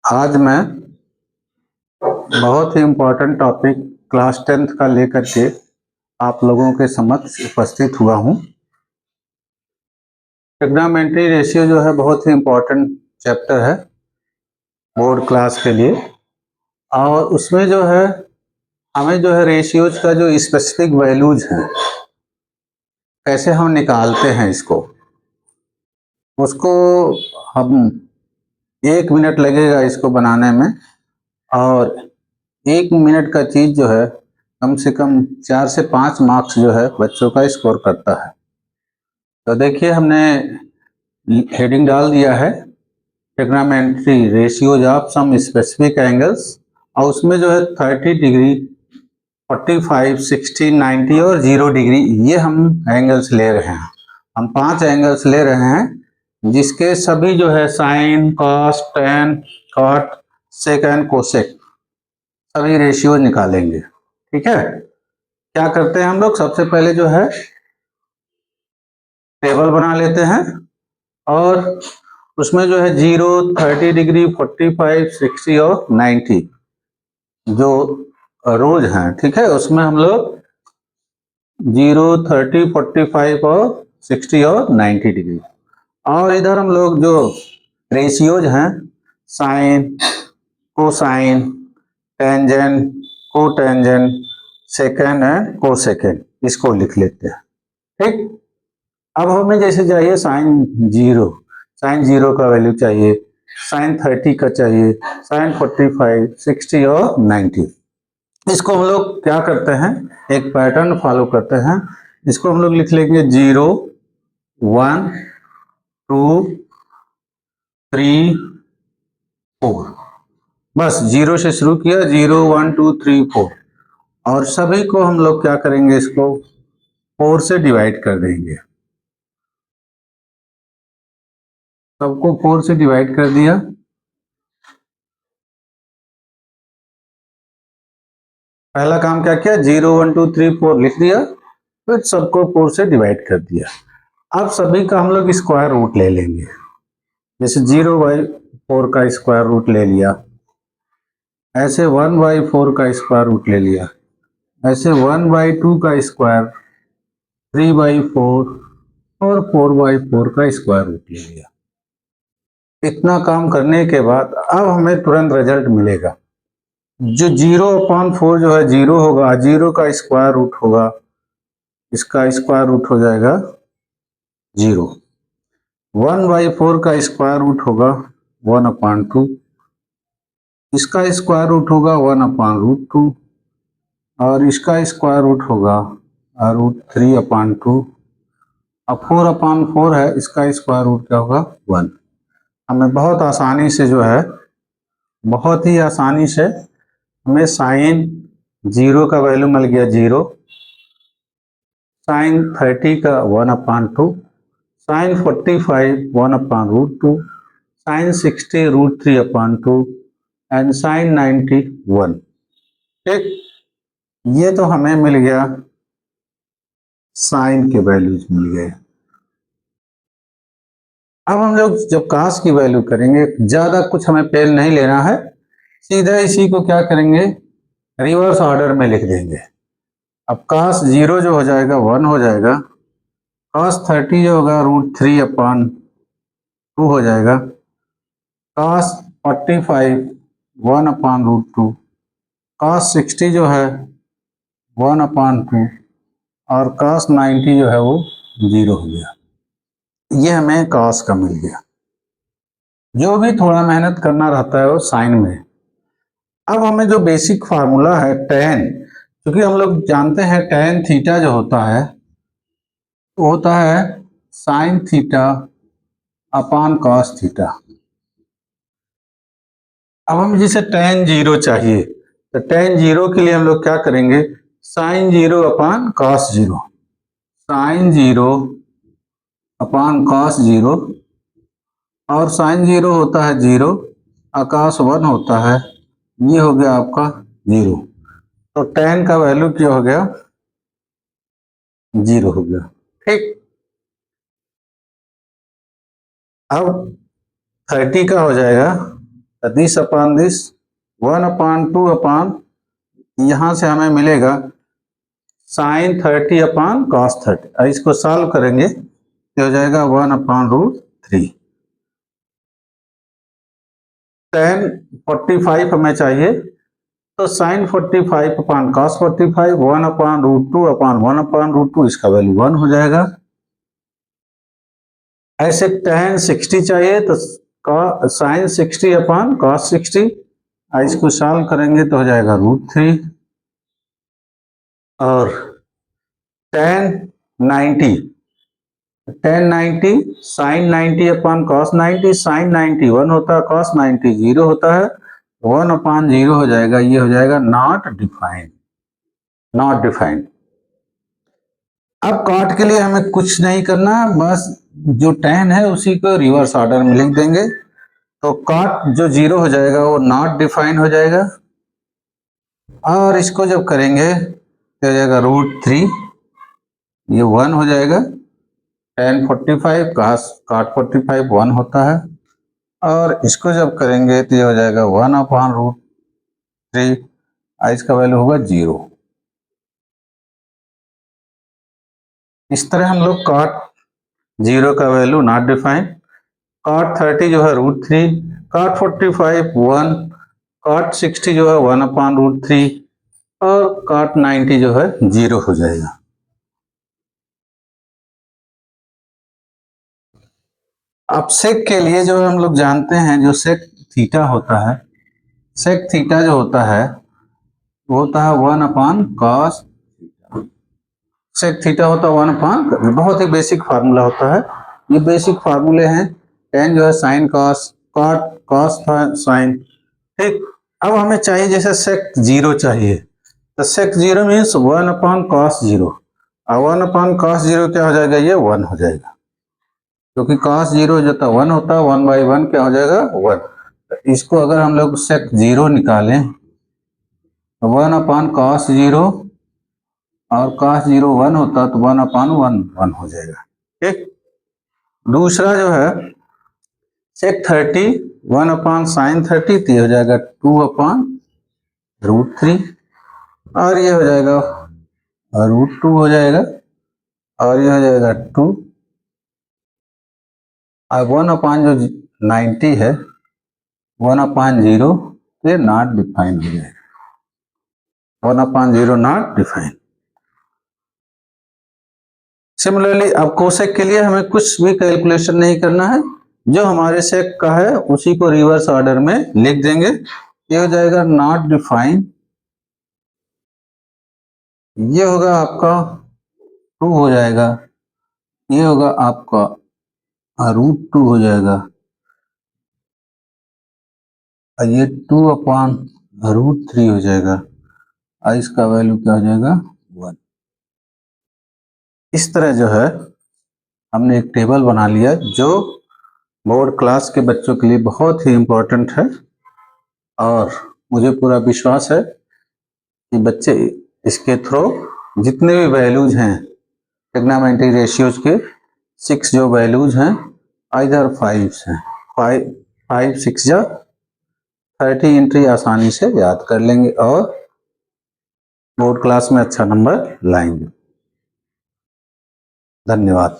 आज मैं बहुत ही इम्पोर्टेंट टॉपिक क्लास 10th का लेकर के आप लोगों के समक्ष उपस्थित हुआ हूँ। ट्रिग्नोमेट्री रेशियो जो है बहुत ही इम्पोर्टेंट चैप्टर है बोर्ड क्लास के लिए, और उसमें जो है हमें जो है रेशियोज का जो स्पेसिफिक वैल्यूज हैं कैसे हम निकालते हैं उसको हम 1 मिनट लगेगा इसको बनाने में, और 1 मिनट का चीज़ जो है कम से कम 4 से 5 मार्क्स जो है बच्चों का स्कोर करता है। तो देखिए हमने हेडिंग डाल दिया है trigonometry ratios of some specific angles, और उसमें जो है 30 डिग्री 45 60 90 और 0 डिग्री ये हम एंगल्स ले रहे हैं। हम 5 एंगल्स ले रहे हैं जिसके सभी जो है sine cos tan cot sec and cosec सभी रेशियो निकालेंगे। ठीक है, क्या करते हैं हम लोग, सबसे पहले जो है टेबल बना लेते हैं और उसमें जो है 0 30 डिग्री 45 60 और 90 जो रोज हैं, ठीक है, उसमें हम लोग 0 30 45 और 60 और 90 डिग्री, और इधर हम लोग जो रेशियोज हैं sine cosine tangent cotangent second and cosecant इसको लिख लेते हैं। ठीक, अब हमें जैसे चाहिए साइन जीरो का वैल्यू चाहिए, साइन 30 का चाहिए, साइन 45 60 और 90। इसको हम लोग क्या करते हैं, एक पैटर्न फॉलो करते हैं। इसको हम लोग लिख लेंगे 0 1 2 3 4, बस 0 से शुरू किया, 0 1 2 3 4, और सभी को हम लोग क्या करेंगे, इसको 4 से डिवाइड कर देंगे। सबको 4 से डिवाइड कर दिया। पहला काम क्या किया, 0 1 2 3 4 लिख दिया, फिर सबको 4 से डिवाइड कर दिया। अब सभी का हम लोग स्क्वायर रूट ले लेंगे, जैसे 0/4 का स्क्वायर रूट ले लिया, ऐसे 1/4 का स्क्वायर रूट ले लिया, ऐसे 1/2 का स्क्वायर, 3/4 और 4/4 का स्क्वायर रूट ले लिया। इतना काम करने के बाद अब हमें तुरंत रिजल्ट मिलेगा। जो 0/4 जो है 0 होगा, 0 का स्क्वायर रूट होगा, इसका स्क्वायर रूट हो जाएगा 0। 1/4 का स्क्वायर रूट होगा 1/2, इसका स्क्वायर रूट होगा 1/√2, और इसका स्क्वायर रूट होगा √3/2, अब 4/4 है, इसका स्क्वायर रूट क्या होगा 1। हमें बहुत आसानी से जो है, बहुत ही आसानी से हमें साइन 0 का वैल्यू मिल गया 0, साइन 30 का 1/2, साइन 45 1/√2, साइन 60 √3/2 एंड साइन 90 1। ठीक, ये तो हमें मिल गया, साइन के वैल्यूज मिल गए। अब हम लोग जब कास की वैल्यू करेंगे, ज्यादा कुछ हमें पेन नहीं लेना है, सीधा इसी को क्या करेंगे, रिवर्स ऑर्डर में लिख देंगे। अब कास 0 जो हो जाएगा 1 हो जाएगा, कास 30 जो होगा √3/2 हो जाएगा, कास 45 1/√2, कास 60 जो है 1/2, और कास 90 जो है वो 0 हो गया। ये हमें कास का मिल गया। जो भी थोड़ा मेहनत करना रहता है वो साइन में। अब हमें जो बेसिक फार्मूला है टेन, क्योंकि हम लोग जानते हैं टेन थीटा जो होता है वो होता है sine theta upon cos theta. अब हम जिसे टेन 0 चाहिए, तो टेन 0 के लिए हम लोग क्या करेंगे, sine 0 upon cos 0, sine 0 upon cos 0, और साइन 0 होता है 0, आकाश 1 होता है, ये हो गया आपका 0। तो टेन का वैल्यू क्या हो गया, 0 हो गया। ठीक, अब 30 का हो जाएगा दिस अपॉन दिस 1/2 अपॉन, यहां से हमें मिलेगा साइन 30 अपॉन कॉस 30। इसको सॉल्व करेंगे तो हो जाएगा 1/√3। tan 45 हमें चाहिए, तो साइन 45 अपॉन कॉस 45 1/√2 अपॉन 1/√2, इसका वैल्यू 1 हो जाएगा। ऐसे tan 60 चाहिए तो साइन 60 अपॉन कॉस 60, इसको सॉल्व करेंगे तो हो जाएगा √3। और tan 90 sine 90 upon cos 90, sine 90 1 होता है, कॉस 90 0 होता है, 1/0 हो जाएगा, ये हो जाएगा नॉट डिफाइंड, नॉट डिफाइंड। अब कॉट के लिए हमें कुछ नहीं करना, बस जो tan है उसी को रिवर्स ऑर्डर में लिख देंगे, तो कॉट जो 0 हो जाएगा वो नॉट डिफाइंड हो जाएगा। और इसको जब करेंगे तो हो जाएगा √3, ये 1 हो जाएगा। tan 45 cot 45 1 होता है, और इसको जब करेंगे तो ये हो जाएगा 1/√3, इसका वैल्यू होगा 0। इस तरह हम लोग cot 0 का वैल्यू नॉट डिफाइंड, cot 30 जो है √3, cot 45 1, cot 60 जो है 1/√3, और cot 90 जो है 0 हो जाएगा। अब सेक के लिए जो हम लोग जानते हैं, जो सेक थीटा होता है, सेक थीटा जो होता है वो होता है 1/cos, सेक थीटा होता है 1/, बहुत ही बेसिक फार्मूला होता है, ये बेसिक फार्मूले हैं। tan जो है sine cos, cot cos sine, ठीक। अब हमें चाहिए जैसे सेक 0 चाहिए, तो सेक 0 मीन्स 1/cos 0, और 1/cos 0 क्या हो जाएगा, ये 1 हो जाएगा, क्योंकि cos 0 जो था 1 होता है, 1/1 क्या हो जाएगा 1। तो इसको अगर हम लोग सेक 0 निकालें, 1/cos 0, और cos 0 1 होता तो 1/1 1 हो जाएगा, ठीक। दूसरा जो है सेक 30 1/sin 30, तो ये हो जाएगा 2/√3, और ये हो जाएगा √2 हो जाएगा, और ये हो जाएगा 2, और 1/जो 90 है 1/0, तो ये नॉट डिफाइंड हो जाएगा, 1/0 नॉट डिफाइंड। सिमिलरली अब कोसेक के लिए हमें कुछ भी कैलकुलेशन नहीं करना है, जो हमारे सेक का है उसी को रिवर्स ऑर्डर में लिख देंगे, ये हो जाएगा नॉट डिफाइंड, ये होगा आपका 2 हो जाएगा, ये होगा आपका √2 हो जाएगा, और ये 2/√3 हो जाएगा, और इसका वैल्यू क्या हो जाएगा 1। इस तरह जो है हमने एक टेबल बना लिया, जो बोर्ड क्लास के बच्चों के लिए बहुत ही इम्पोर्टेंट है, और मुझे पूरा विश्वास है कि बच्चे इसके थ्रू जितने भी वैल्यूज हैं ट्रिग्नोमेट्री रेशियोज के 6 जो वैल्यूज हैं, आइदर 5 हैं, 5 6 या 30 एंट्री आसानी से याद कर लेंगे और बोर्ड क्लास में अच्छा नंबर लाएंगे। धन्यवाद।